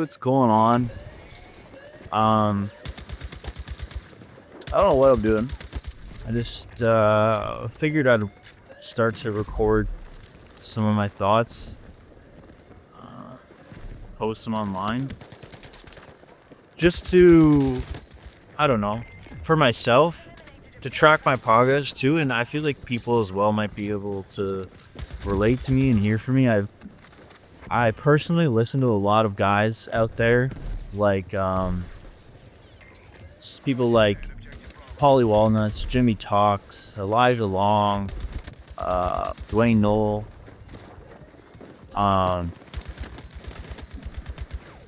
what's going on. Um, I don't know what I'm doing. I just figured I'd start to record some of my thoughts, uh, post them online, just to, I don't know, for myself, to track my progress too. And I feel like people as well might be able to relate to me and hear from me. I personally listen to a lot of guys out there, like people like Paulie Walnuts, Jimmy Talks, Elijah Long, Dwayne Knoll, um,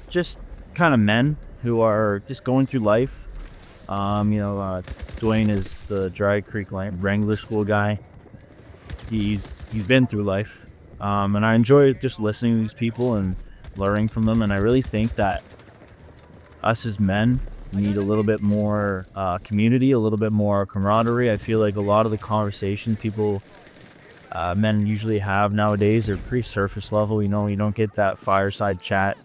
just kind of men who are just going through life. Dwayne is the Dry Creek Wrangler School guy. He's been through life, and I enjoy just listening to these people and learning from them. And I really think that us as men need a little bit more community, a little bit more camaraderie. I feel like a lot of the conversations men usually have nowadays are pretty surface level. You don't get that fireside chat,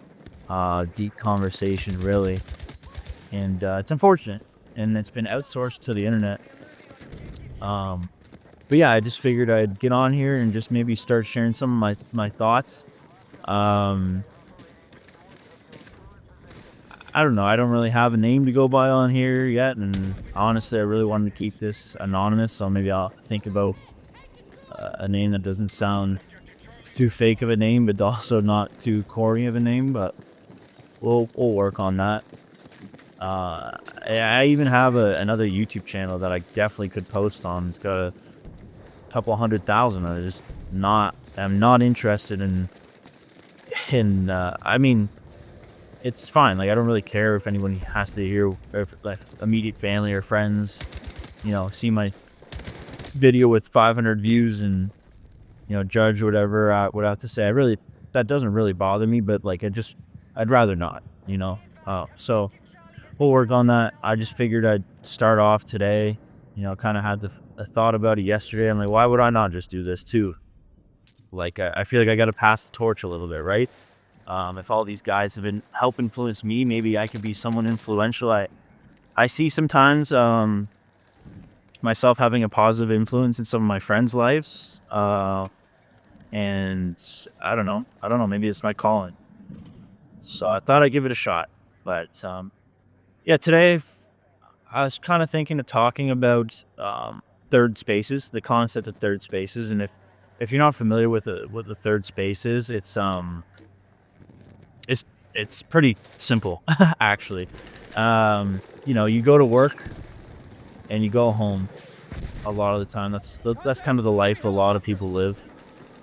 deep conversation really, and it's unfortunate. And it's been outsourced to the internet. But yeah, I just figured I'd get on here and just maybe start sharing some of my thoughts. Um, I don't know. I don't really have a name to go by on here yet, and honestly, I really wanted to keep this anonymous. So maybe I'll think about a name that doesn't sound too fake of a name, but also not too corny of a name. But we'll work on that. I even have another YouTube channel that I definitely could post on. It's got a couple 100,000. I'm not interested I mean, it's fine. Like, I don't really care if anyone has to hear, or if, like, immediate family or friends, see my video with 500 views and, judge whatever I would have to say. That doesn't really bother me, but like, I'd rather not. So we'll work on that. I just figured I'd start off today, kind of had a thought about it yesterday. I'm like, why would I not just do this too? Like, I feel like I got to pass the torch a little bit, right? If all these guys have been help influence me, maybe I could be someone influential. I see sometimes myself having a positive influence in some of my friends' lives, and I don't know. Maybe it's my calling. So I thought I'd give it a shot. But yeah, today I was kind of thinking of talking about third spaces, the concept of third spaces, and if you're not familiar with what the third space is, it's pretty simple actually. You go to work and you go home a lot of the time. That's kind of the life a lot of people live.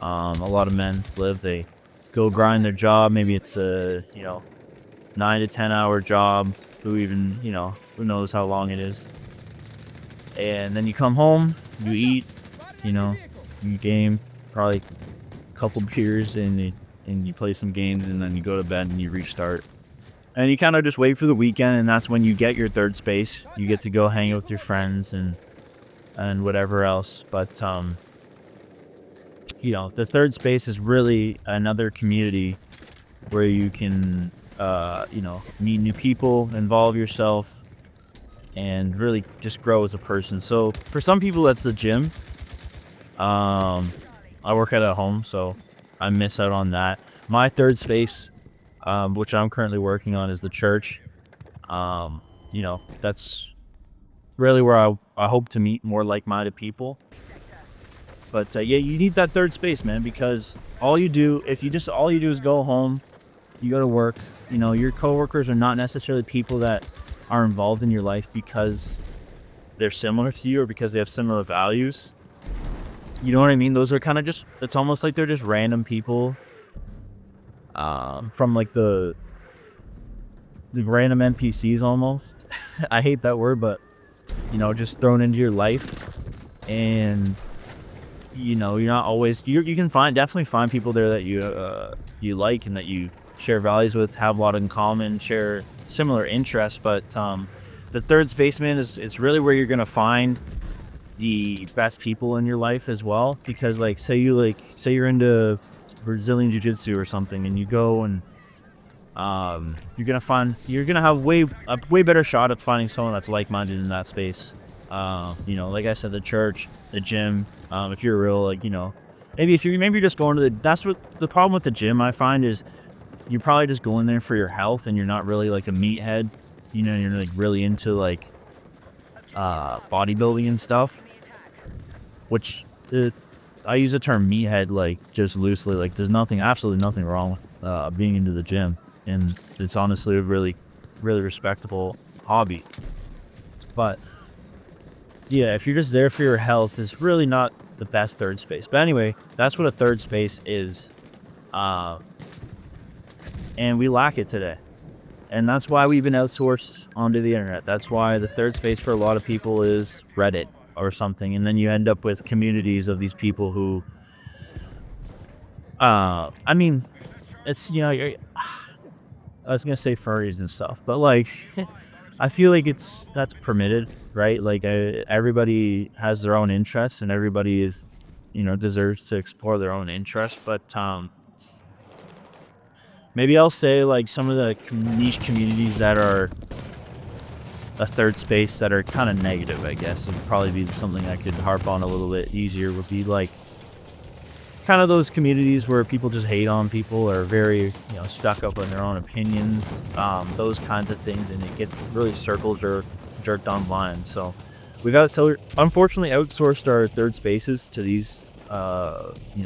A lot of men live. They go grind their job. Maybe it's a 9 to 10 hour job. Who knows how long it is. And then you come home, you eat, you game, probably a couple beers, and you play some games, and then you go to bed and you restart. And you kind of just wait for the weekend, and that's when you get your third space. You get to go hang out with your friends and whatever else. But the third space is really another community where you can meet new people, involve yourself, and really just grow as a person. So for some people, that's the gym. I work at home, so I miss out on that. My third space, which I'm currently working on, is the church. That's really where I hope to meet more like-minded people. But yeah, you need that third space, man, because all you do is go home, you go to work. Your coworkers are not necessarily people that are involved in your life because they're similar to you or because they have similar values. You know what I mean? Those are kind of it's almost like they're just random people from like the random NPCs almost. I hate that word, but just thrown into your life. And you're not always, you can definitely find people there that you like and that you share values with, have a lot in common, share similar interests. But the third spaceman it's really where you're gonna find the best people in your life as well. Because say you're into Brazilian jiu-jitsu or something, and you go and you're gonna have a way better shot at finding someone that's like-minded in that space. Like I said, the church, the gym. If you're real, like, maybe you're just going to that's what the problem with the gym I find is you're probably just going there for your health and you're not really like a meathead. You're like really into like bodybuilding and stuff, which I use the term meathead like just loosely. Like there's absolutely nothing wrong with being into the gym, and it's honestly a really, really respectable hobby. But yeah, if you're just there for your health, it's really not the best third space. But anyway, that's what a third space is, and we lack it today. And that's why we've been outsourced onto the internet. That's why the third space for a lot of people is Reddit or something. And then you end up with communities of these people who, it's, I was going to say furries and stuff, but like, I feel like that's permitted, right? Like everybody has their own interests and everybody is, deserves to explore their own interests. But, maybe I'll say like some of the niche communities that are a third space that are kind of negative, I guess. It would probably be something I could harp on a little bit easier would be like kind of those communities where people just hate on people or very, stuck up on their own opinions, those kinds of things. And it gets really jerked online. So unfortunately outsourced our third spaces to these,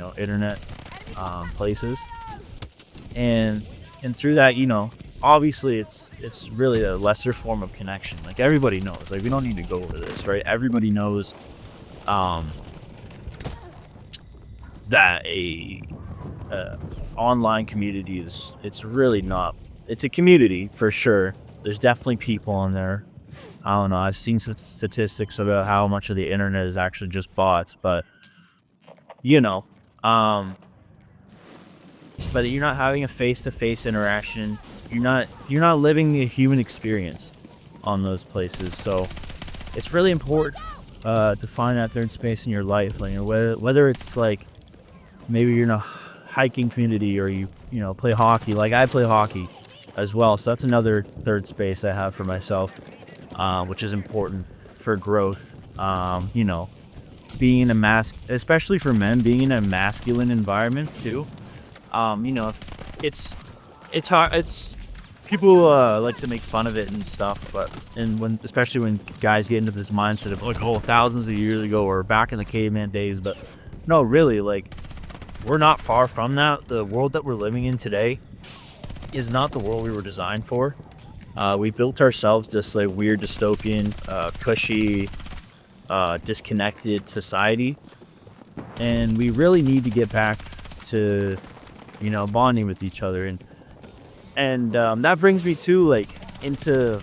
internet places. And through that, obviously it's really a lesser form of connection. Like everybody knows, like we don't need to go over this, right? Everybody knows that a online community it's really not, it's a community for sure. There's definitely people on there. I don't know, I've seen some statistics about how much of the internet is actually just bots, but but you're not having a face-to-face interaction. You're not living the human experience on those places. So it's really important to find that third space in your life. Like, whether it's like maybe you're in a hiking community or you play hockey. Like I play hockey as well, so that's another third space I have for myself, which is important for growth. Being in especially for men, being in a masculine environment too. It's hard. It's people like to make fun of it and stuff, especially when guys get into this mindset of like, oh, thousands of years ago or back in the caveman days. But no, really, like we're not far from that. The world that we're living in today is not the world we were designed for. We built ourselves this like weird dystopian, cushy, disconnected society, and we really need to get back to bonding with each other, and that brings me to like into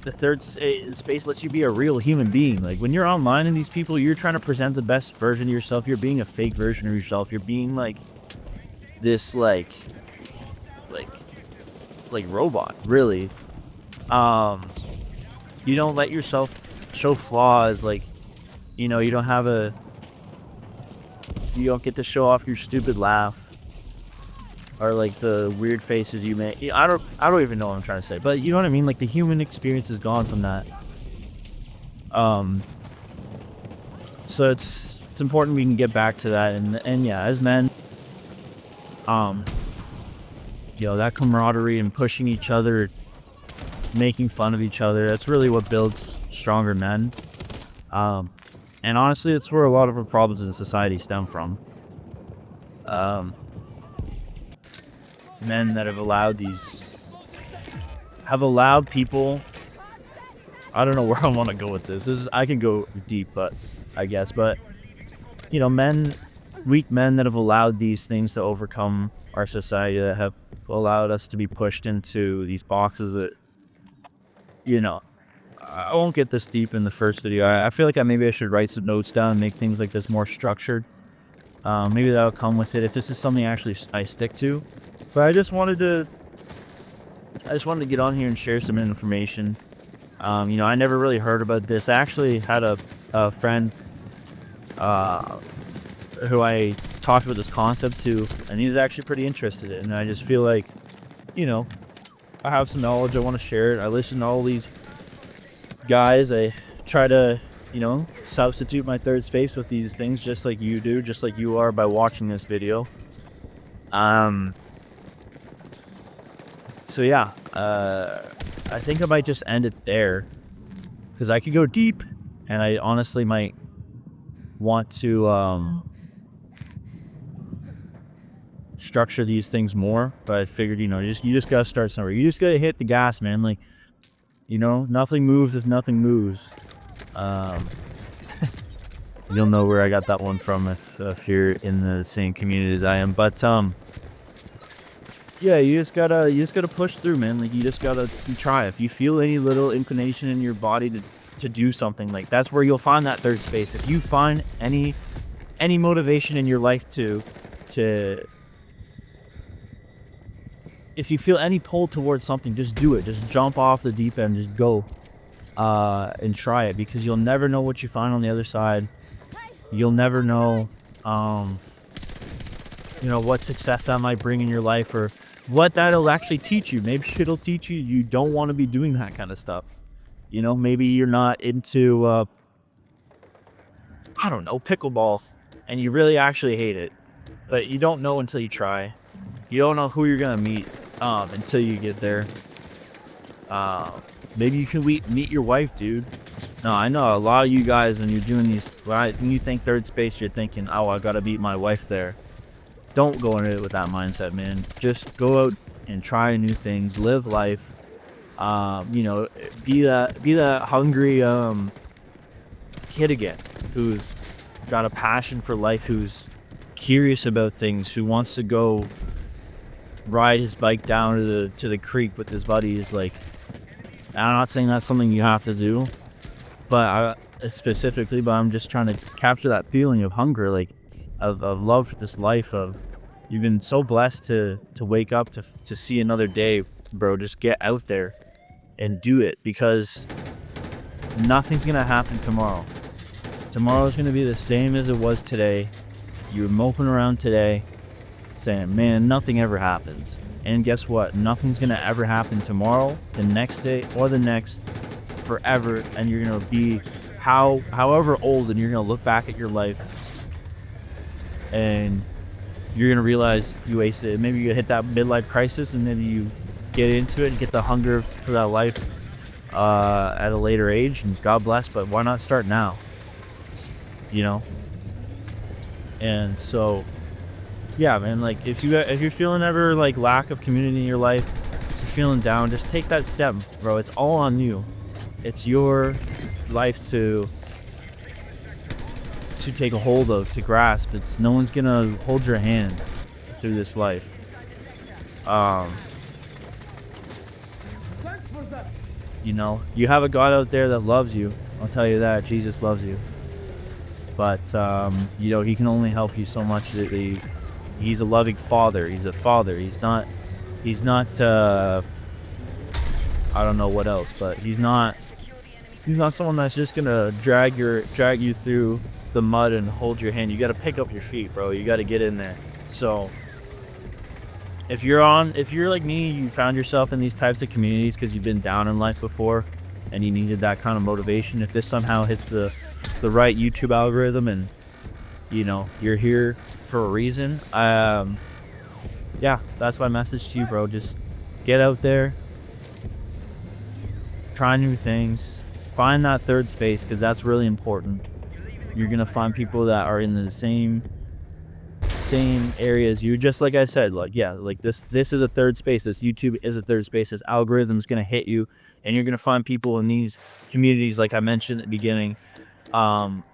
the third space lets you be a real human being. Like when you're online and these people, you're trying to present the best version of yourself. You're being a fake version of yourself. You're being like this like robot, really. You don't let yourself show flaws. Like you don't get to show off your stupid laugh or like the weird faces you make. I don't even know what I'm trying to say, but you know what I mean? Like the human experience is gone from that. So it's important we can get back to that, and yeah, as men, that camaraderie and pushing each other, making fun of each other, that's really what builds stronger men. And honestly, it's where a lot of our problems in society stem from. Men that have allowed people. I don't know where I want to go with this. I can go deep, but I guess. But weak men that have allowed these things to overcome our society, that have allowed us to be pushed into these boxes that, I won't get this deep in the first video. I feel like maybe I should write some notes down and make things like this more structured. Maybe that'll come with it if this is something actually I stick to. But I just wanted to get on here and share some information. I never really heard about this. I actually had a friend who I talked about this concept to, and he was actually pretty interested in it. And I just feel like you know, I have some knowledge, I want to share it. I listen to all these guys. I try to, substitute my third space with these things just like you do, just like you are by watching this video. So yeah, I think I might just end it there because I could go deep, and I honestly might want to structure these things more. But I figured, you just gotta start somewhere. You just gotta hit the gas, man. Like, nothing moves if nothing moves. You'll know where I got that one from if you're in the same community as I am. But yeah, you just gotta push through, man. Like, you just gotta try. If you feel any little inclination in your body to do something, like, that's where you'll find that third space. If you find any motivation in your life to if you feel any pull towards something, just do it. Just jump off the deep end, just go and try it, because you'll never know what you find on the other side. You'll never know what success that might bring in your life, or what that'll actually teach you. Maybe it'll teach you don't want to be doing that kind of stuff. Maybe you're not into I don't know, pickleball, and you really actually hate it, but you don't know until you try. You don't know who you're gonna meet until you get there. Maybe you can meet your wife, dude. No, I know a lot of you guys, when you're doing these, when you think third space, you're thinking, oh, I gotta meet my wife there. Don't go into it with that mindset, man. Just go out and try new things, live life. Be that hungry kid again, who's got a passion for life, who's curious about things, who wants to go ride his bike down to the creek with his buddies. Like, I'm not saying that's something you have to do, but I'm just trying to capture that feeling of hunger, like of love for this life. Of, you've been so blessed to wake up to see another day, bro. Just get out there and do it, because nothing's gonna happen tomorrow. Tomorrow's gonna be the same as it was today. You're moping around today saying, man, nothing ever happens. And guess what? Nothing's gonna ever happen tomorrow, the next day, or the next, forever. And you're gonna be however old, and you're gonna look back at your life and you're gonna realize you wasted it. Maybe you hit that midlife crisis, and maybe you get into it and get the hunger for that life at a later age, and God bless. But why not start now? And so, yeah, man, like, if you're feeling ever like lack of community in your life, you're feeling down, just take that step, bro. It's all on you. It's your life to take a hold of, to grasp. It's no one's gonna hold your hand through this life. You have a God out there that loves you. I'll tell you that. Jesus loves you. But he can only help you so much. He's a loving father. He's a father. He's not I don't know what else, but he's not someone that's just gonna drag you through the mud and hold your hand. You got to pick up your feet, bro. You got to get in there. So if you're like me, you found yourself in these types of communities because you've been down in life before and you needed that kind of motivation. If this somehow hits the right YouTube algorithm, and you're here for a reason, yeah, that's my message to you, bro. Just get out there, try new things, find that third space, because that's really important. You're gonna find people that are in the same areas you, just like I said. Like, yeah, like this is a third space. This YouTube is a third space. This algorithm's gonna hit you, and you're gonna find people in these communities, like I mentioned at the beginning, that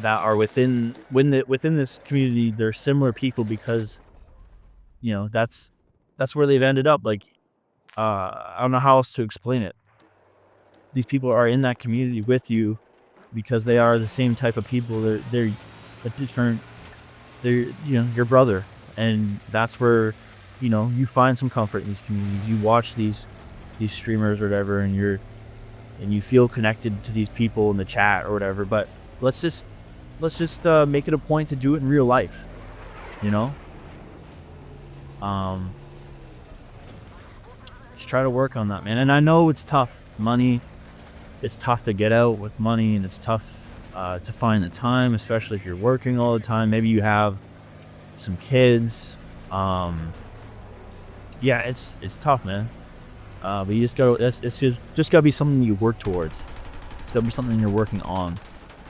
are within this community. They're similar people, because that's where they've ended up. Like, I don't know how else to explain it. These people are in that community with you because they are the same type of people. They're a different. They're your brother, and that's where you find some comfort in these communities. You watch these streamers or whatever, and you feel connected to these people in the chat or whatever. But let's just make it a point to do it in real life. just try to work on that, man. And I know it's tough. Money, it's tough to get out with money, and it's tough to find the time, especially if you're working all the time. Maybe you have some kids. Yeah, it's tough, man. But you just gotta, it's just gotta be something you work towards. It's gotta be something you're working on,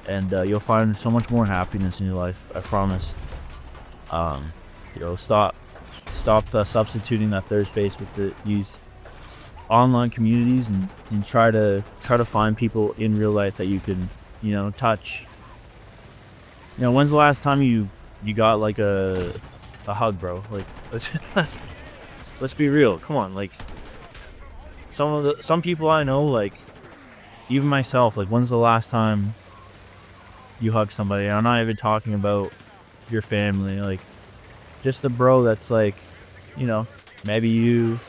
and you'll find so much more happiness in your life. I promise. Stop substituting that third space with these online communities, and try to find people in real life that you can, touch. When's the last time you got like a hug, bro? Like, let's be real. Come on, like, some people I know, like, even myself, like, when's the last time you hugged somebody? And I'm not even talking about your family, like, just the bro that's like, maybe you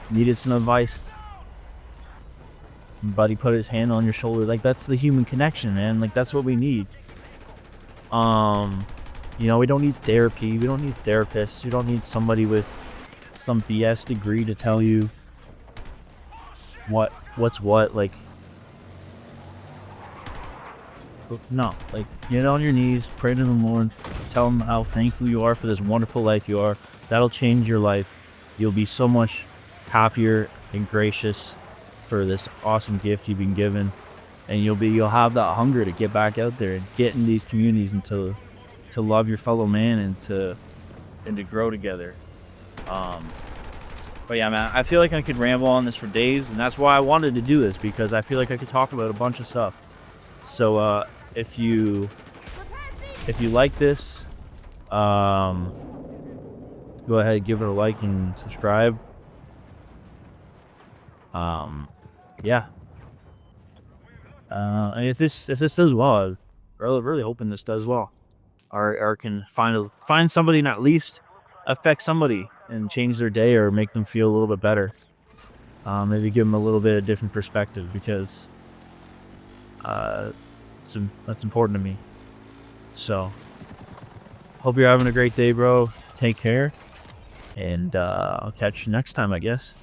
needed some advice, buddy put his hand on your shoulder. Like, that's the human connection, man. Like, that's what we need. We don't need therapy, we don't need therapists, we don't need somebody with some BS degree to tell you what's what. Like, no, like, get on your knees, pray to the Lord, tell him how thankful you are for this wonderful life you are. That'll change your life. You'll be so much happier and gracious for this awesome gift you've been given, and you'll have that hunger to get back out there and get in these communities, and to love your fellow man, and to grow together. But yeah, man, I feel like I could ramble on this for days, and that's why I wanted to do this, because I feel like I could talk about a bunch of stuff. So if you like this, go ahead and give it a like and subscribe. Yeah. And if this does well, I'm really hoping this does well, or can find somebody, and at least affect somebody and change their day, or make them feel a little bit better. Maybe give them a little bit of different perspective, because that's important to me. So, hope you're having a great day, bro. Take care, and I'll catch you next time, I guess.